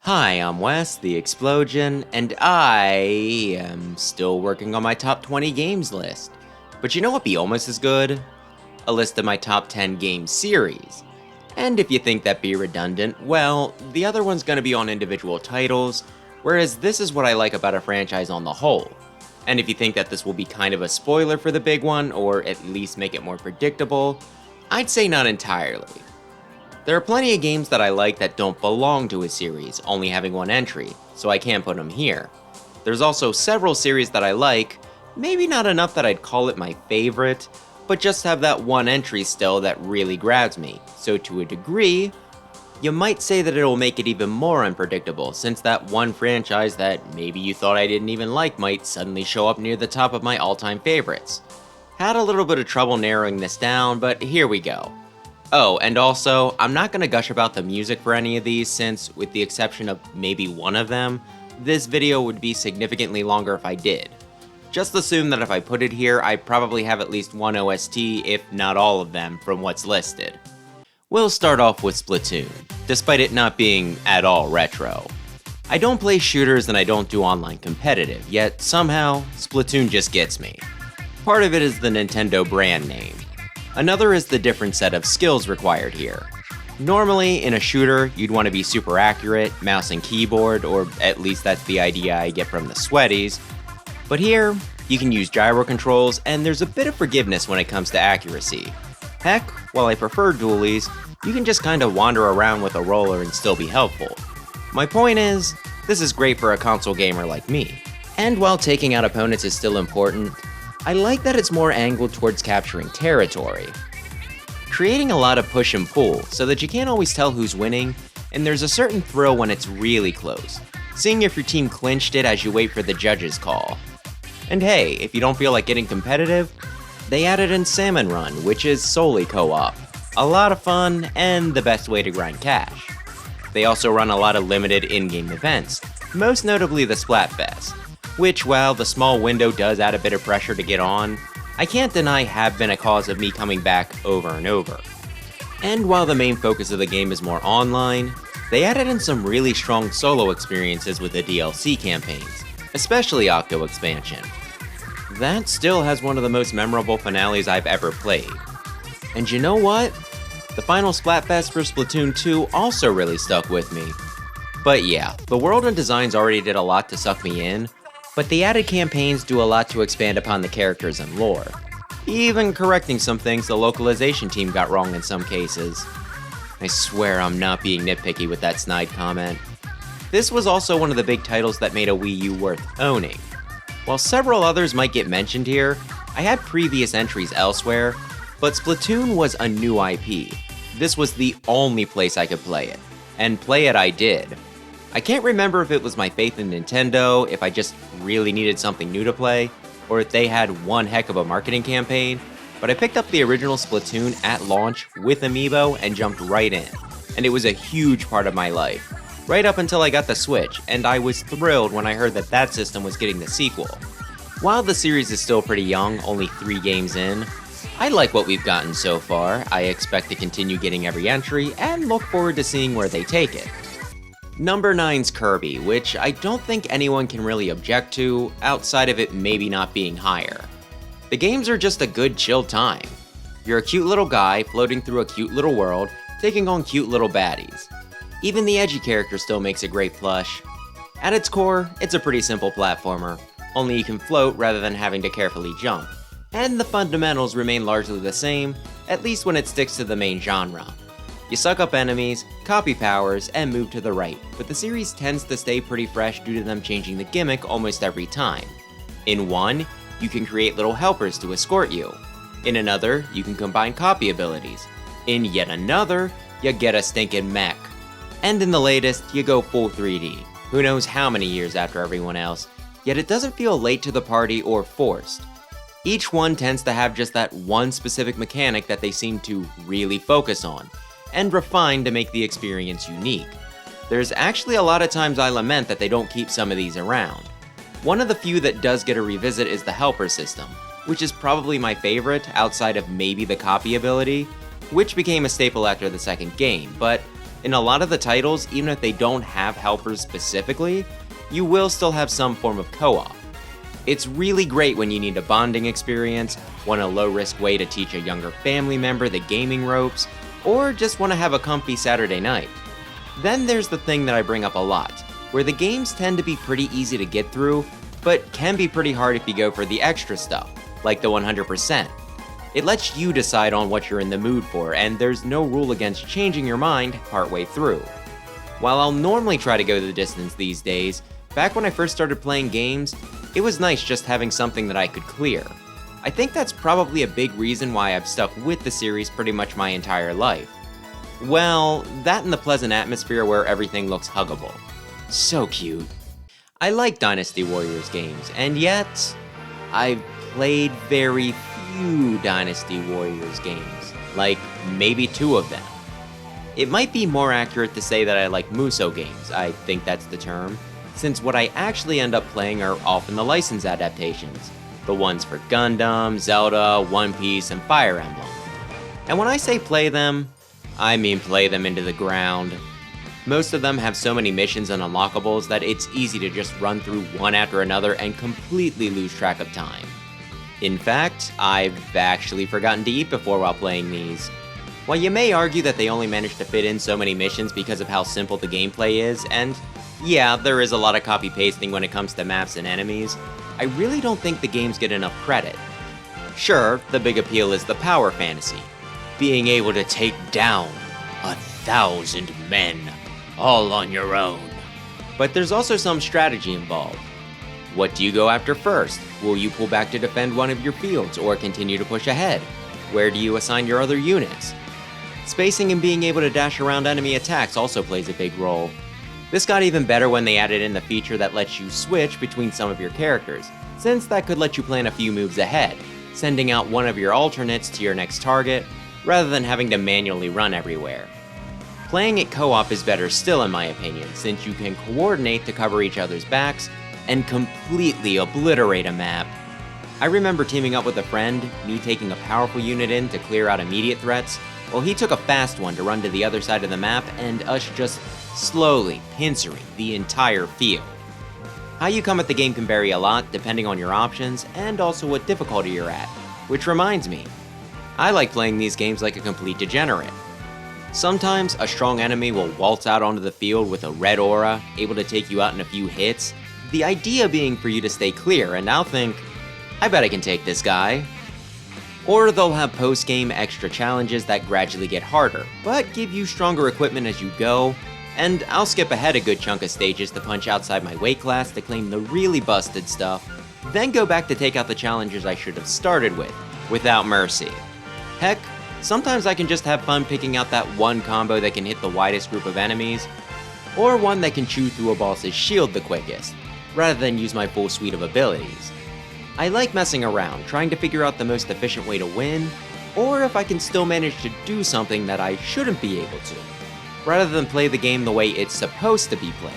Hi, I'm Wes, the Explosion, and I am still working on my top 20 games list. But you know what'd be almost as good? A list of my top 10 game series. And if you think that'd be redundant, well, the other one's gonna be on individual titles, whereas this is what I like about a franchise on the whole. And if you think that this will be kind of a spoiler for the big one, or at least make it more predictable, I'd say not entirely. There are plenty of games that I like that don't belong to a series, only having one entry, so I can't put them here. There's also several series that I like, maybe not enough that I'd call it my favorite, but just have that one entry still that really grabs me, so to a degree, you might say that it'll make it even more unpredictable, since that one franchise that maybe you thought I didn't even like might suddenly show up near the top of my all-time favorites. Had a little bit of trouble narrowing this down, but here we go. Oh, and also, I'm not gonna gush about the music for any of these since, with the exception of maybe one of them, this video would be significantly longer if I did. Just assume that if I put it here, I probably have at least one OST, if not all of them, from what's listed. We'll start off with Splatoon, despite it not being at all retro. I don't play shooters and I don't do online competitive, yet somehow, Splatoon just gets me. Part of it is the Nintendo brand name. Another is the different set of skills required here. Normally, in a shooter, you'd want to be super accurate, mouse and keyboard, or at least that's the idea I get from the sweaties. But here, you can use gyro controls, and there's a bit of forgiveness when it comes to accuracy. Heck, while I prefer dualies, you can just kinda wander around with a roller and still be helpful. My point is, this is great for a console gamer like me. And while taking out opponents is still important, I like that it's more angled towards capturing territory. Creating a lot of push and pull, so that you can't always tell who's winning, and there's a certain thrill when it's really close, seeing if your team clinched it as you wait for the judge's call. And hey, if you don't feel like getting competitive, they added in Salmon Run, which is solely co-op. A lot of fun, and the best way to grind cash. They also run a lot of limited in-game events, most notably the Splatfest, which, while the small window does add a bit of pressure to get on, I can't deny have been a cause of me coming back over and over. And while the main focus of the game is more online, they added in some really strong solo experiences with the DLC campaigns, especially Octo Expansion. That still has one of the most memorable finales I've ever played. And you know what? The final Splatfest for Splatoon 2 also really stuck with me. But yeah, the world and designs already did a lot to suck me in, but the added campaigns do a lot to expand upon the characters and lore, even correcting some things the localization team got wrong in some cases. I swear I'm not being nitpicky with that snide comment. This was also one of the big titles that made a Wii U worth owning. While several others might get mentioned here, I had previous entries elsewhere, but Splatoon was a new IP. This was the only place I could play it, and play it I did. I can't remember if it was my faith in Nintendo, if I just really needed something new to play, or if they had one heck of a marketing campaign, but I picked up the original Splatoon at launch with Amiibo and jumped right in, and it was a huge part of my life, right up until I got the Switch, and I was thrilled when I heard that that system was getting the sequel. While the series is still pretty young, only 3 games in, I like what we've gotten so far. I expect to continue getting every entry, and look forward to seeing where they take it. Number 9's Kirby, which I don't think anyone can really object to, outside of it maybe not being higher. The games are just a good chill time. You're a cute little guy floating through a cute little world, taking on cute little baddies. Even the edgy character still makes a great plush. At its core, it's a pretty simple platformer, only you can float rather than having to carefully jump. And the fundamentals remain largely the same, at least when it sticks to the main genre. You suck up enemies, copy powers, and move to the right, but the series tends to stay pretty fresh due to them changing the gimmick almost every time. In one, you can create little helpers to escort you. In another, you can combine copy abilities. In yet another, you get a stinking mech. And in the latest, you go full 3D, who knows how many years after everyone else, yet it doesn't feel late to the party or forced. Each one tends to have just that one specific mechanic that they seem to really focus on, and refine to make the experience unique. There's actually a lot of times I lament that they don't keep some of these around. One of the few that does get a revisit is the helper system, which is probably my favorite outside of maybe the copy ability, which became a staple after the second game, but In a lot of the titles, even if they don't have helpers specifically, you will still have some form of co-op. It's really great when you need a bonding experience, want a low-risk way to teach a younger family member the gaming ropes, or just want to have a comfy Saturday night. Then there's the thing that I bring up a lot, where the games tend to be pretty easy to get through, but can be pretty hard if you go for the extra stuff, like the 100%. It lets you decide on what you're in the mood for, and there's no rule against changing your mind partway through. While I'll normally try to go the distance these days, back when I first started playing games, it was nice just having something that I could clear. I think that's probably a big reason why I've stuck with the series pretty much my entire life. Well, that and the pleasant atmosphere where everything looks huggable. So cute. I like Dynasty Warriors games, and yet, I've played very few Dynasty Warriors games, like maybe 2 of them. It might be more accurate to say that I like Muso games, I think that's the term, since what I actually end up playing are often the license adaptations, the ones for Gundam, Zelda, One Piece, and Fire Emblem. And when I say play them, I mean play them into the ground. Most of them have so many missions and unlockables that it's easy to just run through one after another and completely lose track of time. In fact, I've actually forgotten to eat before while playing these. While you may argue that they only managed to fit in so many missions because of how simple the gameplay is, and yeah, there is a lot of copy-pasting when it comes to maps and enemies, I really don't think the games get enough credit. Sure, the big appeal is the power fantasy, being able to take down 1,000 men, all on your own. But there's also some strategy involved. What do you go after first? Will you pull back to defend one of your fields or continue to push ahead? Where do you assign your other units? Spacing and being able to dash around enemy attacks also plays a big role. This got even better when they added in the feature that lets you switch between some of your characters, since that could let you plan a few moves ahead, sending out one of your alternates to your next target, rather than having to manually run everywhere. Playing it co-op is better still in my opinion, since you can coordinate to cover each other's backs and completely obliterate a map. I remember teaming up with a friend, me taking a powerful unit in to clear out immediate threats, while he took a fast one to run to the other side of the map and us just slowly pincering the entire field. How you come at the game can vary a lot depending on your options and also what difficulty you're at, which reminds me, I like playing these games like a complete degenerate. Sometimes a strong enemy will waltz out onto the field with a red aura, able to take you out in a few hits, the idea being for you to stay clear and I'll think, I bet I can take this guy. Or they'll have post-game extra challenges that gradually get harder, but give you stronger equipment as you go, and I'll skip ahead a good chunk of stages to punch outside my weight class to claim the really busted stuff, then go back to take out the challenges I should have started with, without mercy. Heck, sometimes I can just have fun picking out that one combo that can hit the widest group of enemies, or one that can chew through a boss's shield the quickest, rather than use my full suite of abilities. I like messing around, trying to figure out the most efficient way to win, or if I can still manage to do something that I shouldn't be able to, rather than play the game the way it's supposed to be played.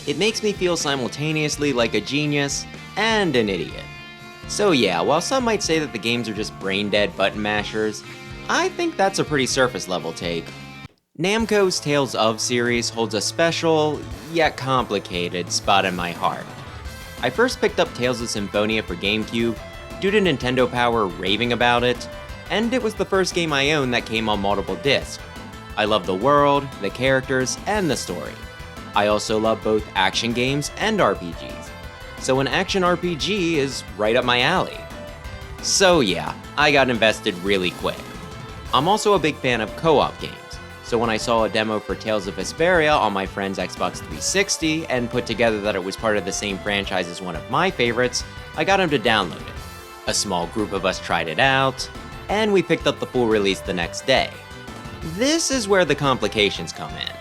It makes me feel simultaneously like a genius and an idiot. So yeah, while some might say that the games are just brain-dead button mashers, I think that's a pretty surface level take. Namco's Tales of series holds a special, yet complicated, spot in my heart. I first picked up Tales of Symphonia for GameCube due to Nintendo Power raving about it, and it was the first game I owned that came on multiple discs. I love the world, the characters, and the story. I also love both action games and RPGs, so an action RPG is right up my alley. So yeah, I got invested really quick. I'm also a big fan of co-op games, so when I saw a demo for Tales of Vesperia on my friend's Xbox 360 and put together that it was part of the same franchise as one of my favorites, I got him to download it. A small group of us tried it out, and we picked up the full release the next day. This is where the complications come in.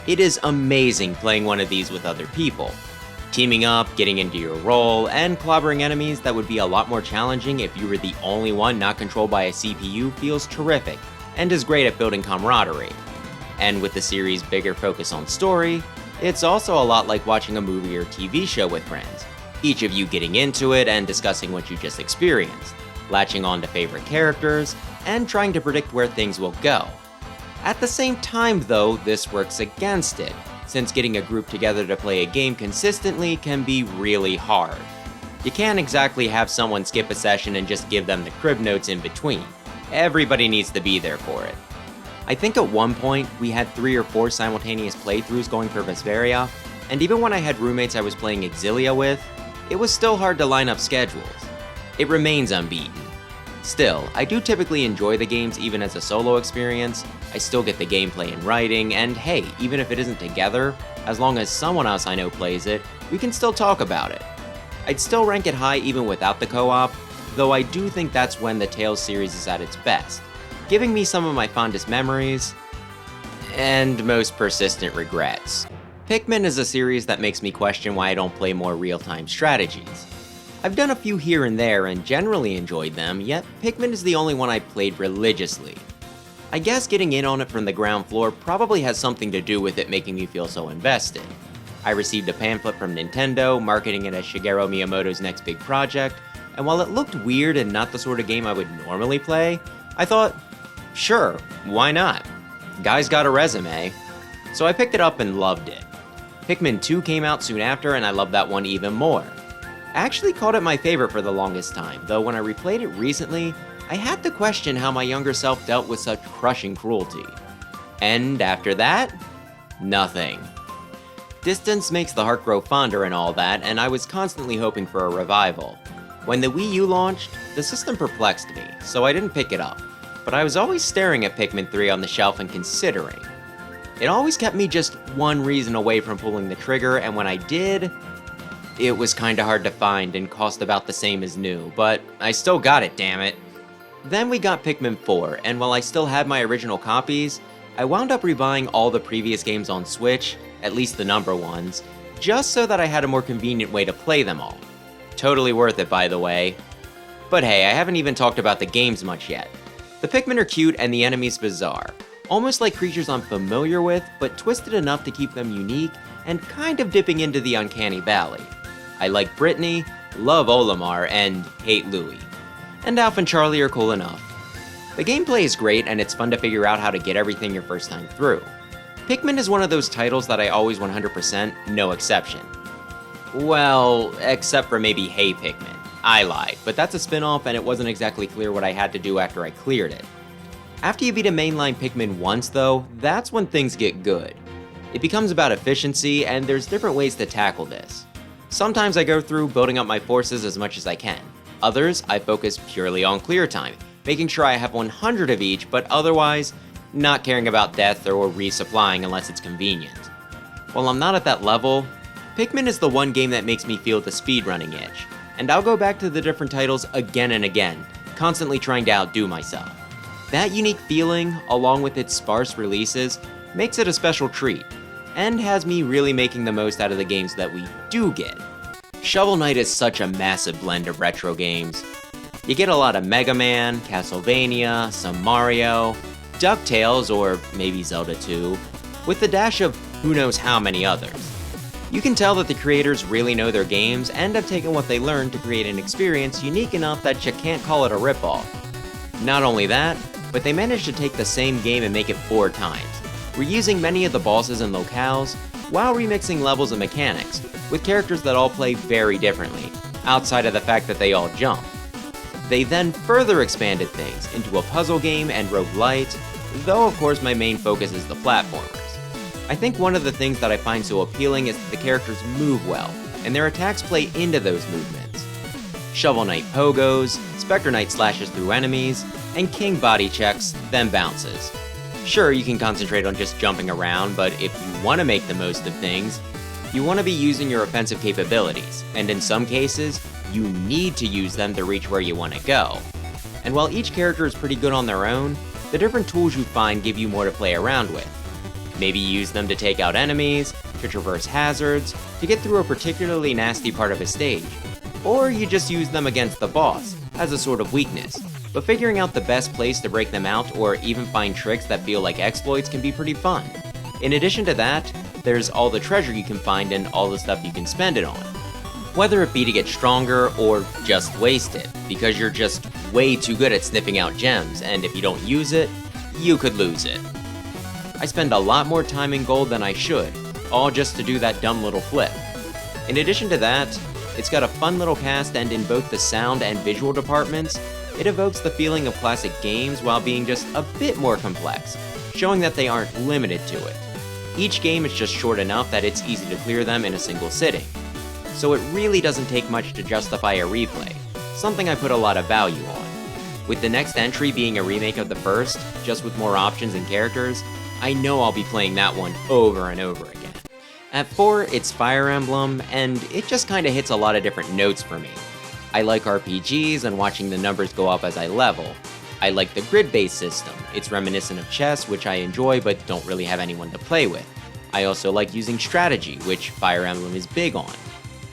It is amazing playing one of these with other people. Teaming up, getting into your role, and clobbering enemies that would be a lot more challenging if you were the only one not controlled by a CPU feels terrific, and is great at building camaraderie. And with the series' bigger focus on story, it's also a lot like watching a movie or TV show with friends, each of you getting into it and discussing what you just experienced, latching on to favorite characters, and trying to predict where things will go. At the same time though, this works against it, since getting a group together to play a game consistently can be really hard. You can't exactly have someone skip a session and just give them the crib notes in between. Everybody needs to be there for it. I think at one point, we had 3 or 4 simultaneous playthroughs going for Vesperia, and even when I had roommates I was playing Exilia with, it was still hard to line up schedules. It remains unbeaten. Still, I do typically enjoy the games even as a solo experience. I still get the gameplay and writing, and hey, even if it isn't together, as long as someone else I know plays it, we can still talk about it. I'd still rank it high even without the co-op, though I do think that's when the Tales series is at its best, giving me some of my fondest memories and most persistent regrets. Pikmin is a series that makes me question why I don't play more real-time strategies. I've done a few here and there and generally enjoyed them, yet Pikmin is the only one I played religiously. I guess getting in on it from the ground floor probably has something to do with it making me feel so invested. I received a pamphlet from Nintendo, marketing it as Shigeru Miyamoto's next big project, and while it looked weird and not the sort of game I would normally play, I thought, sure, why not? Guy's got a resume. So I picked it up and loved it. Pikmin 2 came out soon after, and I loved that one even more. I actually called it my favorite for the longest time, though when I replayed it recently, I had to question how my younger self dealt with such crushing cruelty. And after that, nothing. Distance makes the heart grow fonder and all that, and I was constantly hoping for a revival. When the Wii U launched, the system perplexed me, so I didn't pick it up, but I was always staring at Pikmin 3 on the shelf and considering. It always kept me just one reason away from pulling the trigger, and when I did, it was kinda hard to find and cost about the same as new, but I still got it, damn it. Then we got Pikmin 4, and while I still had my original copies, I wound up rebuying all the previous games on Switch, at least the number ones, just so that I had a more convenient way to play them all. Totally worth it, by the way. But hey, I haven't even talked about the games much yet. The Pikmin are cute and the enemies bizarre. Almost like creatures I'm familiar with, but twisted enough to keep them unique and kind of dipping into the uncanny valley. I like Brittany, love Olimar, and hate Louie. And Alph and Charlie are cool enough. The gameplay is great and it's fun to figure out how to get everything your first time through. Pikmin is one of those titles that I always 100%, no exception. Well, except for maybe Hey Pikmin. I lied, but that's a spin-off and it wasn't exactly clear what I had to do after I cleared it. After you beat a mainline Pikmin once though, that's when things get good. It becomes about efficiency and there's different ways to tackle this. Sometimes I go through building up my forces as much as I can. Others, I focus purely on clear time, making sure I have 100 of each, but otherwise, not caring about death or resupplying unless it's convenient. While I'm not at that level, Pikmin is the one game that makes me feel the speedrunning itch, and I'll go back to the different titles again and again, constantly trying to outdo myself. That unique feeling, along with its sparse releases, makes it a special treat, and has me really making the most out of the games that we do get. Shovel Knight is such a massive blend of retro games. You get a lot of Mega Man, Castlevania, some Mario, DuckTales, or maybe Zelda 2, with the dash of who knows how many others. You can tell that the creators really know their games and have taken what they learned to create an experience unique enough that you can't call it a ripoff. Not only that, but they managed to take the same game and make it 4 times, reusing many of the bosses and locales, while remixing levels and mechanics, with characters that all play very differently, outside of the fact that they all jump. They then further expanded things into a puzzle game and roguelite, though of course my main focus is the platformers. I think one of the things that I find so appealing is that the characters move well, and their attacks play into those movements. Shovel Knight pogos, Spectre Knight slashes through enemies, and King body checks, then bounces. Sure, you can concentrate on just jumping around, but if you want to make the most of things, you want to be using your offensive capabilities, and in some cases, you need to use them to reach where you want to go. And while each character is pretty good on their own, the different tools you find give you more to play around with. Maybe use them to take out enemies, to traverse hazards, to get through a particularly nasty part of a stage, or you just use them against the boss, as a sort of weakness. But figuring out the best place to break them out or even find tricks that feel like exploits can be pretty fun. In addition to that, there's all the treasure you can find and all the stuff you can spend it on. Whether it be to get stronger or just waste it, because you're just way too good at sniffing out gems, and if you don't use it, you could lose it. I spend a lot more time in gold than I should, all just to do that dumb little flip. In addition to that, it's got a fun little cast, and in both the sound and visual departments, it evokes the feeling of classic games while being just a bit more complex, showing that they aren't limited to it. Each game is just short enough that it's easy to clear them in a single sitting, so it really doesn't take much to justify a replay, something I put a lot of value on. With the next entry being a remake of the first, just with more options and characters, I know I'll be playing that one over and over again. At 4, it's Fire Emblem, and it just kinda hits a lot of different notes for me. I like RPGs and watching the numbers go up as I level. I like the grid-based system. It's reminiscent of chess, which I enjoy but don't really have anyone to play with. I also like using strategy, which Fire Emblem is big on.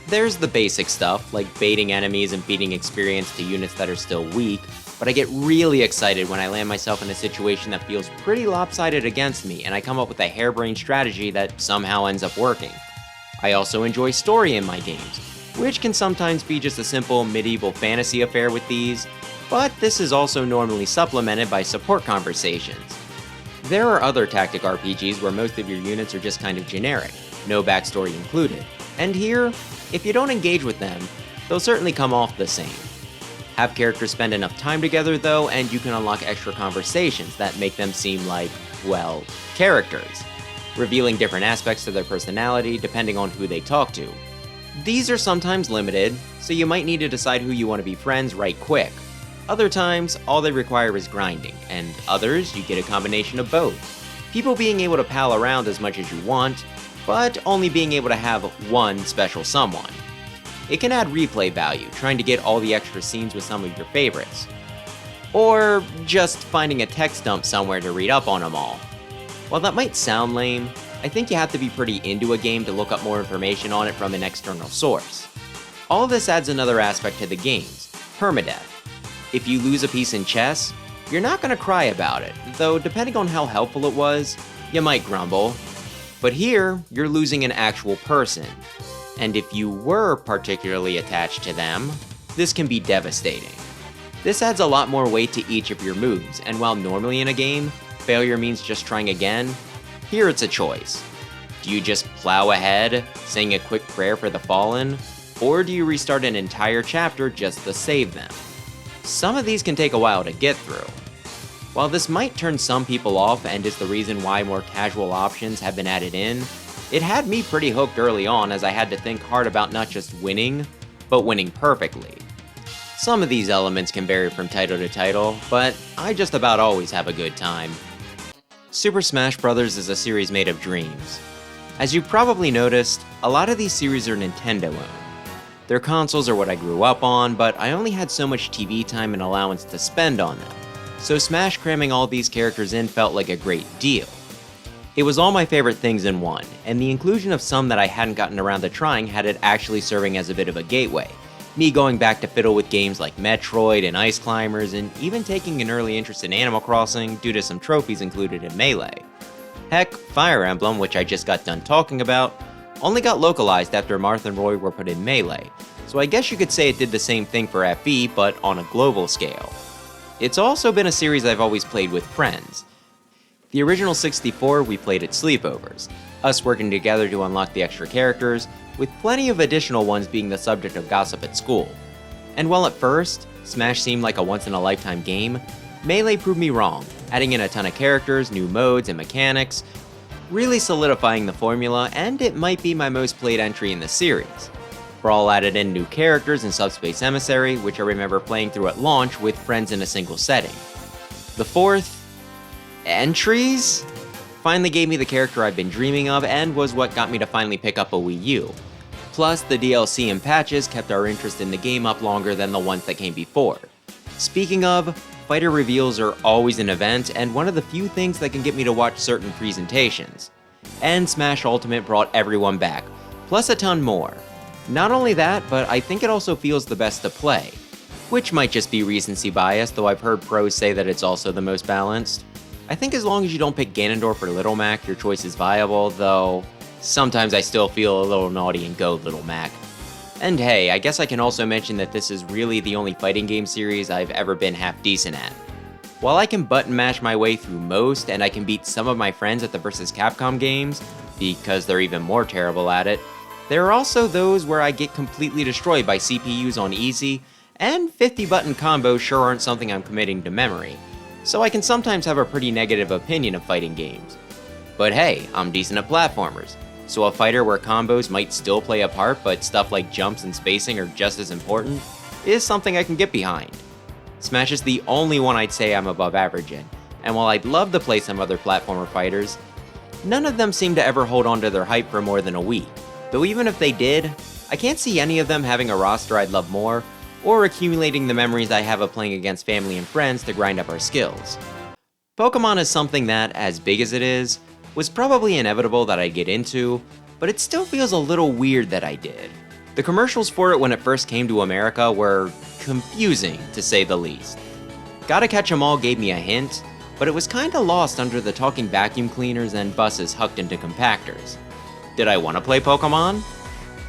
There's the basic stuff, like baiting enemies and feeding experience to units that are still weak, but I get really excited when I land myself in a situation that feels pretty lopsided against me and I come up with a harebrained strategy that somehow ends up working. I also enjoy story in my games, which can sometimes be just a simple medieval fantasy affair with these, but this is also normally supplemented by support conversations. There are other tactic RPGs where most of your units are just kind of generic, no backstory included, and here, if you don't engage with them, they'll certainly come off the same. Have characters spend enough time together though, and you can unlock extra conversations that make them seem like, well, characters, revealing different aspects to their personality depending on who they talk to. These are sometimes limited, so you might need to decide who you want to be friends right quick. Other times, all they require is grinding, and others, you get a combination of both. People being able to pal around as much as you want, but only being able to have one special someone. It can add replay value, trying to get all the extra scenes with some of your favorites. Or just finding a text dump somewhere to read up on them all. While that might sound lame, I think you have to be pretty into a game to look up more information on it from an external source. All this adds another aspect to the games, permadeath. If you lose a piece in chess, you're not going to cry about it, though depending on how helpful it was, you might grumble. But here, you're losing an actual person. And if you were particularly attached to them, this can be devastating. This adds a lot more weight to each of your moves, and while normally in a game, failure means just trying again, here it's a choice. Do you just plow ahead, saying a quick prayer for the fallen, or do you restart an entire chapter just to save them? Some of these can take a while to get through. While this might turn some people off and is the reason why more casual options have been added in, it had me pretty hooked early on as I had to think hard about not just winning, but winning perfectly. Some of these elements can vary from title to title, but I just about always have a good time. Super Smash Bros. Is a series made of dreams. As you've probably noticed, a lot of these series are Nintendo-owned. Their consoles are what I grew up on, but I only had so much TV time and allowance to spend on them, so Smash cramming all these characters in felt like a great deal. It was all my favorite things in one, and the inclusion of some that I hadn't gotten around to trying had it actually serving as a bit of a gateway, me going back to fiddle with games like Metroid and Ice Climbers, and even taking an early interest in Animal Crossing due to some trophies included in Melee. Heck, Fire Emblem, which I just got done talking about, only got localized after Marth and Roy were put in Melee, so I guess you could say it did the same thing for FE, but on a global scale. It's also been a series I've always played with friends. The original 64 we played at sleepovers, us working together to unlock the extra characters, with plenty of additional ones being the subject of gossip at school. And while at first, Smash seemed like a once-in-a-lifetime game, Melee proved me wrong, adding in a ton of characters, new modes, and mechanics, really solidifying the formula, and it might be my most played entry in the series. Brawl added in new characters and Subspace Emissary, which I remember playing through at launch with friends in a single setting. The fourth, entries, finally gave me the character I've been dreaming of and was what got me to finally pick up a Wii U. Plus, the DLC and patches kept our interest in the game up longer than the ones that came before. Speaking of, fighter reveals are always an event and one of the few things that can get me to watch certain presentations. And Smash Ultimate brought everyone back, plus a ton more. Not only that, but I think it also feels the best to play. Which might just be recency bias, though I've heard pros say that it's also the most balanced. I think as long as you don't pick Ganondorf or Little Mac, your choice is viable, though sometimes I still feel a little naughty and go Little Mac. And hey, I guess I can also mention that this is really the only fighting game series I've ever been half decent at. While I can button mash my way through most and I can beat some of my friends at the vs. Capcom games, because they're even more terrible at it, there are also those where I get completely destroyed by CPUs on easy, and 50 button combos sure aren't something I'm committing to memory, so I can sometimes have a pretty negative opinion of fighting games. But hey, I'm decent at platformers, so a fighter where combos might still play a part but stuff like jumps and spacing are just as important is something I can get behind. Smash is the only one I'd say I'm above average in, and while I'd love to play some other platformer fighters, none of them seem to ever hold on to their hype for more than a week, though even if they did, I can't see any of them having a roster I'd love more, or accumulating the memories I have of playing against family and friends to grind up our skills. Pokemon is something that, as big as it is, was probably inevitable that I'd get into, but it still feels a little weird that I did. The commercials for it when it first came to America were confusing, to say the least. Gotta Catch 'Em All gave me a hint, but it was kinda lost under the talking vacuum cleaners and buses hucked into compactors. Did I want to play Pokemon?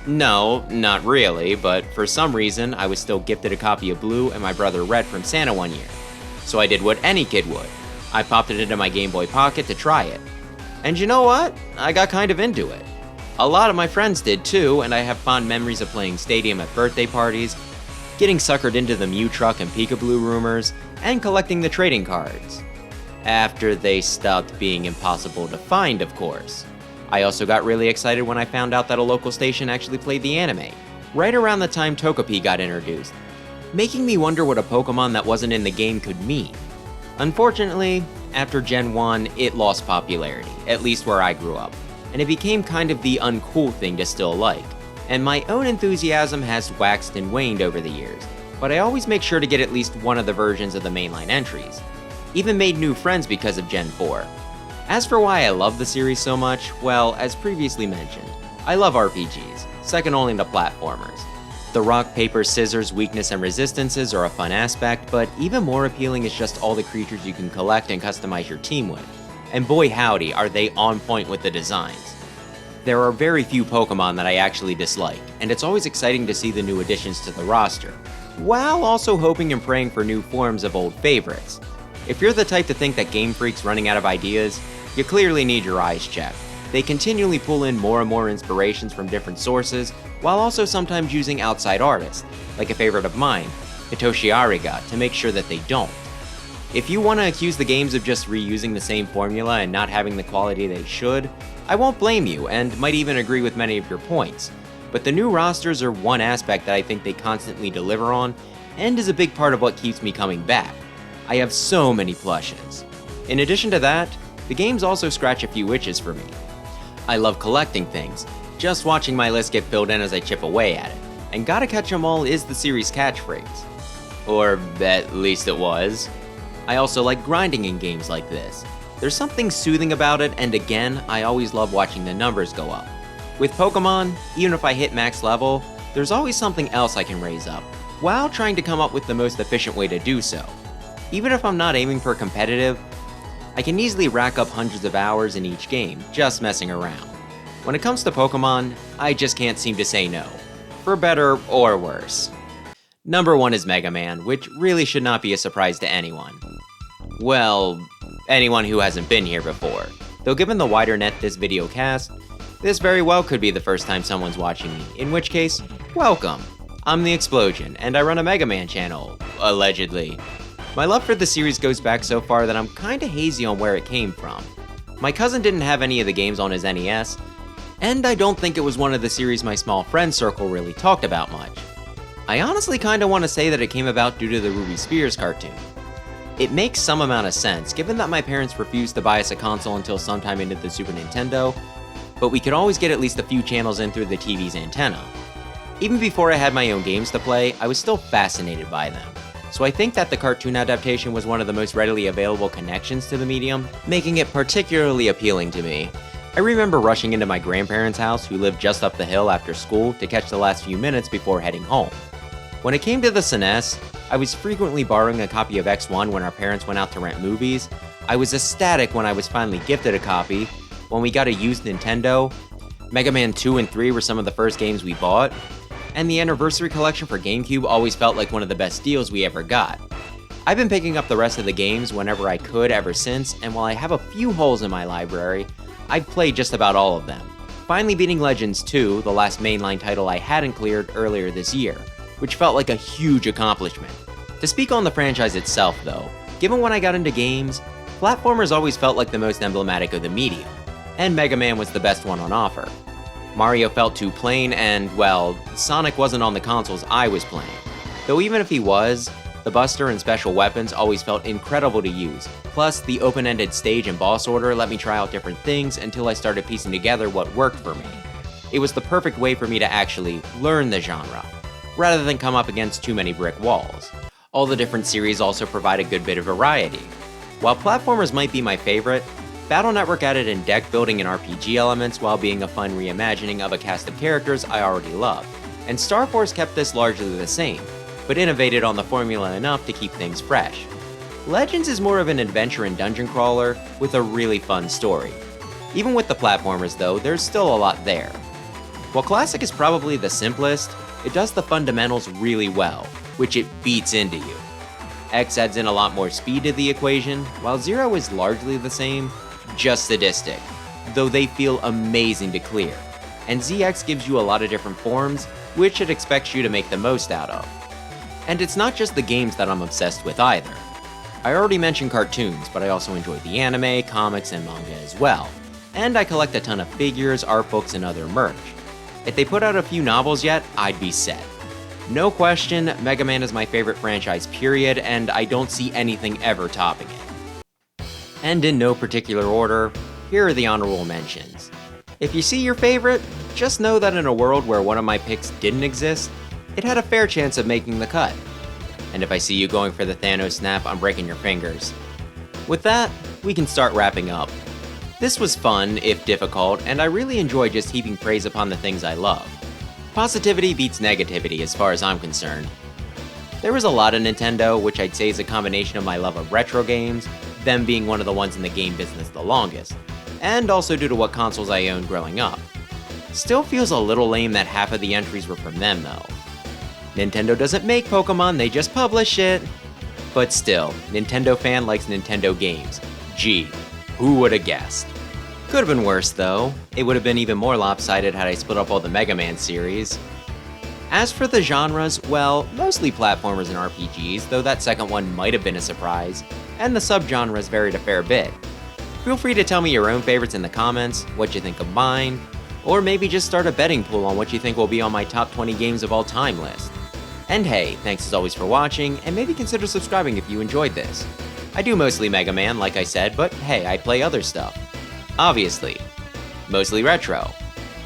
No, not really, but for some reason I was still gifted a copy of Blue and my brother Red from Santa one year. So I did what any kid would. I popped it into my Game Boy Pocket to try it. And you know what? I got kind of into it. A lot of my friends did too, and I have fond memories of playing Stadium at birthday parties, getting suckered into the Mew Truck and Peekaboo rumors, and collecting the trading cards. After they stopped being impossible to find, of course. I also got really excited when I found out that a local station actually played the anime, right around the time Togepi got introduced, making me wonder what a Pokemon that wasn't in the game could mean. Unfortunately, after Gen 1, it lost popularity, at least where I grew up, and it became kind of the uncool thing to still like, and my own enthusiasm has waxed and waned over the years, but I always make sure to get at least one of the versions of the mainline entries. Even made new friends because of Gen 4. As for why I love the series so much, well, as previously mentioned, I love RPGs, second only to platformers. The rock, paper, scissors, weakness, and resistances are a fun aspect, but even more appealing is just all the creatures you can collect and customize your team with. And boy howdy, are they on point with the designs. There are very few Pokemon that I actually dislike, and it's always exciting to see the new additions to the roster, while also hoping and praying for new forms of old favorites. If you're the type to think that Game Freak's running out of ideas, you clearly need your eyes checked. They continually pull in more and more inspirations from different sources, while also sometimes using outside artists, like a favorite of mine, Hitoshi Ariga, to make sure that they don't. If you want to accuse the games of just reusing the same formula and not having the quality they should, I won't blame you, and might even agree with many of your points. But the new rosters are one aspect that I think they constantly deliver on, and is a big part of what keeps me coming back. I have so many plushes. In addition to that, the games also scratch a few itches for me. I love collecting things, just watching my list get filled in as I chip away at it, and Gotta Catch 'Em All is the series' catchphrase. Or at least it was. I also like grinding in games like this. There's something soothing about it, and again, I always love watching the numbers go up. With Pokemon, even if I hit max level, there's always something else I can raise up, while trying to come up with the most efficient way to do so. Even if I'm not aiming for competitive, I can easily rack up hundreds of hours in each game, just messing around. When it comes to Pokemon, I just can't seem to say no, for better or worse. Number 1 is Mega Man, which really should not be a surprise to anyone. Well, anyone who hasn't been here before. Though given the wider net this video casts, this very well could be the first time someone's watching me, in which case, welcome! I'm the Explosion, and I run a Mega Man channel, allegedly. My love for the series goes back so far that I'm kinda hazy on where it came from. My cousin didn't have any of the games on his NES, and I don't think it was one of the series my small friend circle really talked about much. I honestly kinda want to say that it came about due to the Ruby Spears cartoon. It makes some amount of sense, given that my parents refused to buy us a console until sometime into the Super Nintendo, but we could always get at least a few channels in through the TV's antenna. Even before I had my own games to play, I was still fascinated by them. So I think that the cartoon adaptation was one of the most readily available connections to the medium, making it particularly appealing to me. I remember rushing into my grandparents' house, who lived just up the hill after school, to catch the last few minutes before heading home. When it came to the SNES, I was frequently borrowing a copy of X1 when our parents went out to rent movies. I was ecstatic when I was finally gifted a copy. When we got a used Nintendo, Mega Man 2 and 3 were some of the first games we bought, and the Anniversary Collection for GameCube always felt like one of the best deals we ever got. I've been picking up the rest of the games whenever I could ever since, and while I have a few holes in my library, I've played just about all of them. Finally beating Legends 2, the last mainline title I hadn't cleared earlier this year, which felt like a huge accomplishment. To speak on the franchise itself though, given when I got into games, platformers always felt like the most emblematic of the medium, and Mega Man was the best one on offer. Mario felt too plain and, well, Sonic wasn't on the consoles I was playing. Though even if he was, the Buster and special weapons always felt incredible to use, plus the open-ended stage and boss order let me try out different things until I started piecing together what worked for me. It was the perfect way for me to actually learn the genre, rather than come up against too many brick walls. All the different series also provide a good bit of variety. While platformers might be my favorite, Battle Network added in deck building and RPG elements while being a fun reimagining of a cast of characters I already loved, and Star Force kept this largely the same, but innovated on the formula enough to keep things fresh. Legends is more of an adventure and dungeon crawler with a really fun story. Even with the platformers though, there's still a lot there. While Classic is probably the simplest, it does the fundamentals really well, which it beats into you. X adds in a lot more speed to the equation, while Zero is largely the same, just sadistic, though they feel amazing to clear. And ZX gives you a lot of different forms, which it expects you to make the most out of. And it's not just the games that I'm obsessed with either. I already mentioned cartoons, but I also enjoy the anime, comics, and manga as well. And I collect a ton of figures, art books, and other merch. If they put out a few novels yet, I'd be set. No question, Mega Man is my favorite franchise period, and I don't see anything ever topping it. And in no particular order, here are the honorable mentions. If you see your favorite, just know that in a world where one of my picks didn't exist, it had a fair chance of making the cut. And if I see you going for the Thanos snap, I'm breaking your fingers. With that, we can start wrapping up. This was fun, if difficult, and I really enjoy just heaping praise upon the things I love. Positivity beats negativity as far as I'm concerned. There was a lot of Nintendo, which I'd say is a combination of my love of retro games, them being one of the ones in the game business the longest, and also due to what consoles I owned growing up. Still feels a little lame that half of the entries were from them though. Nintendo doesn't make Pokemon, they just publish it. But still, Nintendo fan likes Nintendo games. Gee, who would've guessed? Could've been worse though. It would've been even more lopsided had I split up all the Mega Man series. As for the genres, well, mostly platformers and RPGs, though that second one might have been a surprise, and the subgenres varied a fair bit. Feel free to tell me your own favorites in the comments, what you think of mine, or maybe just start a betting pool on what you think will be on my top 20 games of all time list. And hey, thanks as always for watching, and maybe consider subscribing if you enjoyed this. I do mostly Mega Man, like I said, but hey, I play other stuff. Obviously. Mostly retro.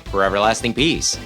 For everlasting peace.